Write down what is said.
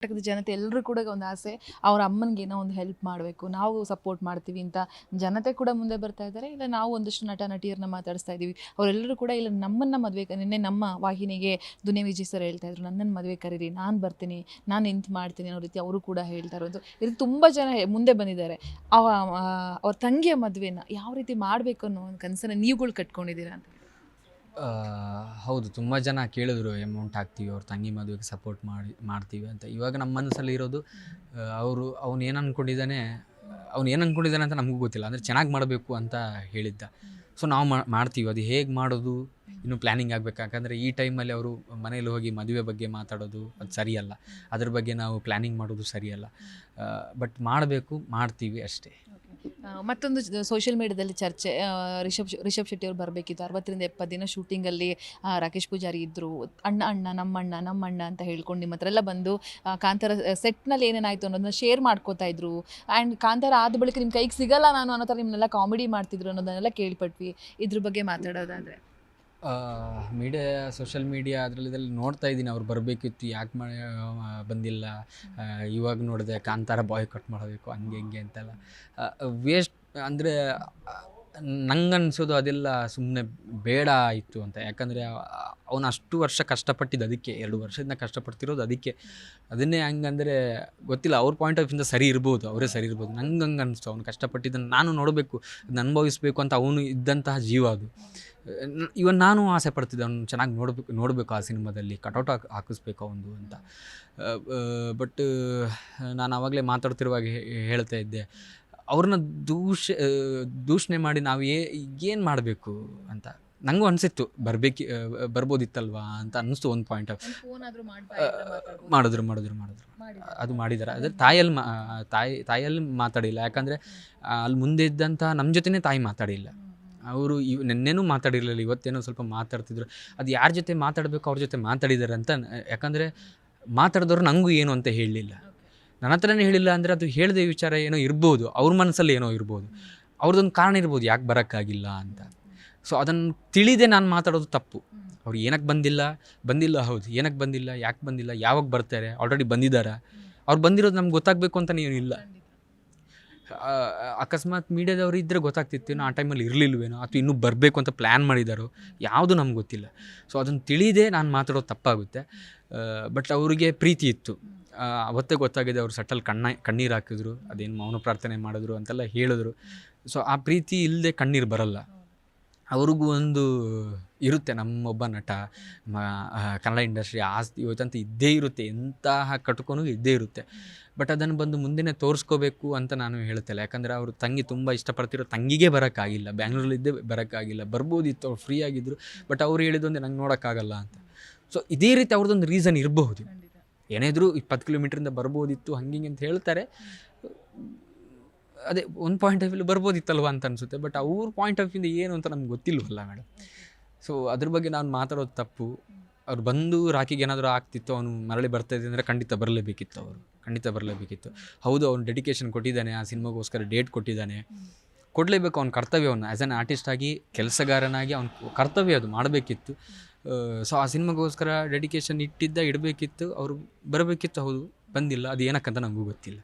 ಕರ್ನಾಟಕದ ಜನತೆ ಎಲ್ಲರೂ ಕೂಡ ಒಂದು ಆಸೆ, ಅವ್ರ ಅಮ್ಮನಿಗೆ ಏನೋ ಒಂದು ಹೆಲ್ಪ್ ಮಾಡಬೇಕು, ನಾವು ಸಪೋರ್ಟ್ ಮಾಡ್ತೀವಿ ಅಂತ ಜನತೆ ಕೂಡ ಮುಂದೆ ಬರ್ತಾ ಇದ್ದಾರೆ. ಇಲ್ಲ ನಾವು ಒಂದಷ್ಟು ನಟ ನಟಿಯರನ್ನ ಮಾತಾಡಿಸ್ತಾ ಇದ್ದೀವಿ, ಅವರೆಲ್ಲರೂ ಕೂಡ ಇಲ್ಲ ನಮ್ಮನ್ನು ಮದುವೆ ನಿನ್ನೆ ನಮ್ಮ ವಾಹಿನಿಗೆ ದುನಿಯಾ ವಿಜಯ್ ಸರ್ ಹೇಳ್ತಾ ಇದ್ರು, ನನ್ನನ್ನು ಮದುವೆ ಕರೀರಿ, ನಾನು ಬರ್ತೀನಿ, ನಾನು ನಿಂತು ಮಾಡ್ತೀನಿ ಅನ್ನೋ ರೀತಿ ಅವರು ಕೂಡ ಹೇಳ್ತಾ ಇರೋದು. ಇದು ತುಂಬ ಜನ ಮುಂದೆ ಬಂದಿದ್ದಾರೆ. ಅವ್ರ ತಂಗಿಯ ಮದುವೆನ ಯಾವ ರೀತಿ ಮಾಡಬೇಕು ಅನ್ನೋ ಒಂದು ಕನಸನ್ನು ನೀವುಗಳು ಕಟ್ಕೊಂಡಿದ್ದೀರಾ ಅಂತ. ಹೌದು, ತುಂಬ ಜನ ಕೇಳಿದ್ರು ಅಮೌಂಟ್ ಹಾಕ್ತೀವಿ ಅವ್ರ ತಂಗಿ ಮದುವೆಗೆ ಸಪೋರ್ಟ್ ಮಾಡ್ತೀವಿ ಅಂತ. ಇವಾಗ ನಮ್ಮ ಮನಸ್ಸಲ್ಲಿ ಇರೋದು ಅವ್ನು ಏನು ಅಂದ್ಕೊಂಡಿದ್ದಾನೆ ಅಂತ ನಮಗೂ ಗೊತ್ತಿಲ್ಲ. ಅಂದರೆ ಚೆನ್ನಾಗಿ ಮಾಡಬೇಕು ಅಂತ ಹೇಳಿದ್ದ. ಸೊ ನಾವು ಮಾಡ್ತೀವಿ. ಅದು ಹೇಗೆ ಮಾಡೋದು ಇನ್ನೂ ಪ್ಲ್ಯಾನಿಂಗ್ ಆಗಬೇಕು. ಯಾಕಂದರೆ ಈ ಟೈಮಲ್ಲಿ ಅವರು ಮನೇಲಿ ಹೋಗಿ ಮದುವೆ ಬಗ್ಗೆ ಮಾತಾಡೋದು ಅದು ಸರಿಯಲ್ಲ. ಅದ್ರ ಬಗ್ಗೆ ನಾವು ಪ್ಲ್ಯಾನಿಂಗ್ ಮಾಡೋದು ಸರಿಯಲ್ಲ. ಬಟ್ ಮಾಡಬೇಕು, ಮಾಡ್ತೀವಿ ಅಷ್ಟೇ. ಮತ್ತೊಂದು ಸೋಷಿಯಲ್ ಮೀಡಿಯಾದಲ್ಲಿ ಚರ್ಚೆ, ರಿಷಬ್ ಶೆಟ್ಟಿ ಅವ್ರು ಬರಬೇಕಿತ್ತು, 60-70 ದಿನ ಶೂಟಿಂಗಲ್ಲಿ ರಾಕೇಶ್ ಪೂಜಾರಿ ಇದ್ದರು, ನಮ್ಮಣ್ಣ ಅಂತ ಹೇಳ್ಕೊಂಡು ನಿಮ್ಮ ಹತ್ರ ಎಲ್ಲ ಬಂದು ಕಾಂತಾರ ಸೆಟ್ನಲ್ಲಿ ಏನೇನಾಯಿತು ಅನ್ನೋದನ್ನ ಶೇರ್ ಮಾಡ್ಕೋತಾ ಇದ್ರು. ಆ್ಯಂಡ್ ಕಾಂತಾರ ಆದ ಬಳಿಕ ನಿಮ್ಮ ಕೈಗೆ ಸಿಗಲ್ಲ ನಾನು ಅನ್ನೋ ಥರ ನಿಮ್ಮನ್ನೆಲ್ಲ ಕಾಮಿಡಿ ಮಾಡ್ತಿದ್ರು ಅನ್ನೋದನ್ನೆಲ್ಲ ಕೇಳ್ಪಟ್ವಿ. ಇದ್ರ ಬಗ್ಗೆ ಮಾತಾಡೋದಾದರೆ ಸೋಷಿಯಲ್ ಮೀಡಿಯಾ ಇದರಲ್ಲಿ ನೋಡ್ತಾ ಇದ್ದೀನಿ. ಅವ್ರು ಬರಬೇಕಿತ್ತು, ಯಾಕೆ ಬಂದಿಲ್ಲ, ಇವಾಗ ನೋಡಿದೆ ಕಾಂತಾರ ಬಾಯ್ಕಾಟ್ ಮಾಡಬೇಕು ಹಂಗೆ ಹಿಂಗೆ ಅಂತೆಲ್ಲ ವೇಸ್ಟ್. ಅಂದರೆ ನಂಗನ್ಸೋದು ಅದೆಲ್ಲ ಸುಮ್ಮನೆ ಬೇಡ ಇತ್ತು ಅಂತ. ಯಾಕಂದರೆ ಅವನು ಅಷ್ಟು ವರ್ಷ ಕಷ್ಟಪಟ್ಟಿದ್ದು ಅದಕ್ಕೆ, 2 ವರ್ಷದಿಂದ ಕಷ್ಟಪಡ್ತಿರೋದು ಅದಕ್ಕೆ. ಅದನ್ನೇ ಹಂಗಂದರೆ ಗೊತ್ತಿಲ್ಲ, ಅವ್ರ ಪಾಯಿಂಟ್ ಆಫ್ ವ್ಯೂಯಿಂದ ಸರಿ ಇರ್ಬೋದು, ಅವರೇ ಸರಿ ಇರ್ಬೋದು. ನಂಗೆ ಹಂಗೆ ಅನಿಸ್ತು. ಅವ್ನು ಕಷ್ಟಪಟ್ಟಿದ್ದನ್ನು ನಾನು ನೋಡಬೇಕು, ಅದನ್ನ ಅನುಭವಿಸ್ಬೇಕು ಅಂತ ಅವನು ಇದ್ದಂತಹ ಜೀವ ಅದು. ಇವನ್ ನಾನು ಆಸೆ ಪಡ್ತಿದ್ದೆ ಅವ್ನು ಚೆನ್ನಾಗಿ ನೋಡಬೇಕು ಆ ಸಿನಿಮಾದಲ್ಲಿ, ಕಟೌಟ್ ಹಾಕಿಸ್ಬೇಕು ಅವನು ಅಂತ. ಬಟ್ ನಾನು ಆವಾಗಲೇ ಮಾತಾಡ್ತಿರುವಾಗ ಹೇಳ್ತಾ ಇದ್ದೆ, ಅವ್ರನ್ನ ದೂಷಣೆ ಮಾಡಿ ನಾವು ಏನು ಮಾಡಬೇಕು ಅಂತ ನನಗೂ ಅನಿಸಿತ್ತು. ಬರ್ಬೋದಿತ್ತಲ್ವಾ ಅಂತ ಅನ್ನಿಸ್ತು ಒಂದು ಪಾಯಿಂಟ್ ಆಫ್. ಮಾಡಿದ್ರು ಅದು ಮಾಡಿದ್ದಾರೆ. ಅದ್ರ ತಾಯಲ್ಲಿ ಮಾತಾಡಿಲ್ಲ. ಯಾಕಂದರೆ ಅಲ್ಲಿ ಮುಂದೆ ಇದ್ದಂಥ ನಮ್ಮ ಜೊತೆನೇ ತಾಯಿ ಮಾತಾಡಿಲ್ಲ. ಅವರು ನೆನ್ನೆನೂ ಮಾತಾಡಿರಲಿಲ್ಲ, ಇವತ್ತೇನೋ ಸ್ವಲ್ಪ ಮಾತಾಡ್ತಿದ್ರು. ಅದು ಯಾರ ಜೊತೆ ಮಾತಾಡಬೇಕು ಅವ್ರ ಜೊತೆ ಮಾತಾಡಿದ್ದಾರೆ ಅಂತ. ಯಾಕಂದರೆ ಮಾತಾಡಿದವರು ನನಗೂ ಏನು ಅಂತ ಹೇಳಲಿಲ್ಲ, ನನ್ನ ಹತ್ರನೇ ಹೇಳಿಲ್ಲ. ಅಂದರೆ ಅದು ಹೇಳಿದ ವಿಚಾರ ಏನೋ ಇರ್ಬೋದು, ಅವ್ರ ಮನಸ್ಸಲ್ಲಿ ಏನೋ ಇರ್ಬೋದು, ಅವ್ರದ್ದೊಂದು ಕಾರಣ ಇರ್ಬೋದು ಯಾಕೆ ಬರೋಕ್ಕಾಗಿಲ್ಲ ಅಂತ. ಸೊ ಅದನ್ನು ತಿಳಿದೇ ನಾನು ಮಾತಾಡೋದು ತಪ್ಪು. ಅವ್ರು ಏನಕ್ಕೆ ಬಂದಿಲ್ಲ ಹೌದು, ಏನಕ್ಕೆ ಬಂದಿಲ್ಲ, ಯಾಕೆ ಬಂದಿಲ್ಲ, ಯಾವಾಗ ಬರ್ತಾರೆ, ಆಲ್ರೆಡಿ ಬಂದಿದ್ದಾರೆ. ಅವ್ರು ಬಂದಿರೋದು ನಮ್ಗೆ ಗೊತ್ತಾಗಬೇಕು ಅಂತ ಇಲ್ಲ. ಅಕಸ್ಮಾತ್ ಮೀಡಿಯಾದವರು ಇದ್ದರೆ ಗೊತ್ತಾಗ್ತಿತ್ತೇನೋ, ಆ ಟೈಮಲ್ಲಿ ಇರಲಿಲ್ವೇನೋ, ಅಥವಾ ಇನ್ನೂ ಬರಬೇಕು ಅಂತ ಪ್ಲ್ಯಾನ್ ಮಾಡಿದಾರೋ, ಯಾವುದು ನಮ್ಗೆ ಗೊತ್ತಿಲ್ಲ. ಸೊ ಅದನ್ನು ತಿಳಿದೇ ನಾನು ಮಾತಾಡೋದು ತಪ್ಪಾಗುತ್ತೆ. ಬಟ್ ಅವರಿಗೆ ಪ್ರೀತಿ ಇತ್ತು, ಅವತ್ತೇ ಗೊತ್ತಾಗಿದೆ. ಅವರು ಸಟ್ಟಲ್ಲಿ ಕಣ್ಣೀರು ಹಾಕಿದ್ರು, ಅದೇನು ಮೌನ ಪ್ರಾರ್ಥನೆ ಮಾಡಿದ್ರು ಅಂತೆಲ್ಲ ಹೇಳಿದ್ರು. ಸೊ ಆ ಪ್ರೀತಿ ಇಲ್ಲದೆ ಕಣ್ಣೀರು ಬರಲ್ಲ. ಅವ್ರಿಗೂ ಒಂದು ಇರುತ್ತೆ, ನಮ್ಮೊಬ್ಬ ನಟ, ಕನ್ನಡ ಇಂಡಸ್ಟ್ರಿ ಆಸ್ತಿ ಇವತ್ತಂತ ಇದ್ದೇ ಇರುತ್ತೆ, ಎಂತಹ ಕಟ್ಕೊಂಡು ಇದ್ದೇ ಇರುತ್ತೆ. ಬಟ್ ಅದನ್ನು ಬಂದು ಮುಂದೆನೇ ತೋರಿಸ್ಕೋಬೇಕು ಅಂತ ನಾನು ಹೇಳ್ತಲ್ಲ. ಯಾಕಂದರೆ ಅವರು ತಂಗಿ ತುಂಬ ಇಷ್ಟಪಡ್ತಿರೋ ತಂಗಿಗೆ ಬರೋಕ್ಕಾಗಿಲ್ಲ, ಬ್ಯಾಂಗ್ಳೂರಲ್ಲಿದ್ದೇ ಬರೋಕ್ಕಾಗಿಲ್ಲ. ಬರ್ಬೋದಿತ್ತು, ಅವ್ರು ಫ್ರೀ ಆಗಿದ್ದರು. ಬಟ್ ಅವ್ರು ಹೇಳಿದೊಂದೇ ನಂಗೆ ನೋಡೋಕ್ಕಾಗಲ್ಲ ಅಂತ. ಸೊ ಇದೇ ರೀತಿ ಅವ್ರದ್ದೊಂದು ರೀಸನ್ ಇರಬಹುದು. ಏನಾದರೂ 20 ಕಿಲೋಮೀಟ್ರಿಂದ ಬರ್ಬೋದಿತ್ತು ಹಂಗೆ ಅಂತ ಹೇಳ್ತಾರೆ. ಅದೇ ಒಂದು ಪಾಯಿಂಟ್ ಆಫ್ ವ್ಯೂ ಬರ್ಬೋದಿತ್ತಲ್ವ ಅಂತ ಅನಿಸುತ್ತೆ. ಬಟ್ ಅವ್ರ ಪಾಯಿಂಟ್ ಆಫ್ ವ್ಯೂಯಿಂದ ಏನು ಅಂತ ನಮ್ಗೆ ಗೊತ್ತಿಲ್ವಲ್ಲ ಮೇಡಮ್. ಸೊ ಅದ್ರ ಬಗ್ಗೆ ನಾನು ಮಾತಾಡೋದು ತಪ್ಪು. ಅವ್ರು ಬಂದು ರಾಖಿಗೆ ಏನಾದರೂ ಆಗ್ತಿತ್ತು, ಅವನು ಮರಳಿ ಬರ್ತಾಯಿದ್ದೆ ಅಂದರೆ ಖಂಡಿತ ಬರಲೇಬೇಕಿತ್ತು. ಹೌದು, ಅವ್ನು ಡೆಡಿಕೇಶನ್ ಕೊಟ್ಟಿದ್ದಾನೆ, ಆ ಸಿನಿಮಾಗೋಸ್ಕರ ಡೇಟ್ ಕೊಟ್ಟಿದ್ದಾನೆ, ಕೊಡಲೇಬೇಕು. ಅವ್ನ ಕರ್ತವ್ಯ, ಅವನು ಆ್ಯಸ್ ಆನ್ ಆರ್ಟಿಸ್ಟ್ ಆಗಿ, ಕೆಲಸಗಾರನಾಗಿ ಅವ್ನ ಕರ್ತವ್ಯ ಅದು ಮಾಡಬೇಕಿತ್ತು. ಸೊ ಆ ಸಿನಿಮಾಗೋಸ್ಕರ ಡೆಡಿಕೇಶನ್ ಇಡಬೇಕಿತ್ತು, ಅವರು ಬರಬೇಕಿತ್ತು. ಹೌದು, ಬಂದಿಲ್ಲ, ಅದು ಏನಕ್ಕಂತ ನಮಗೂ ಗೊತ್ತಿಲ್ಲ.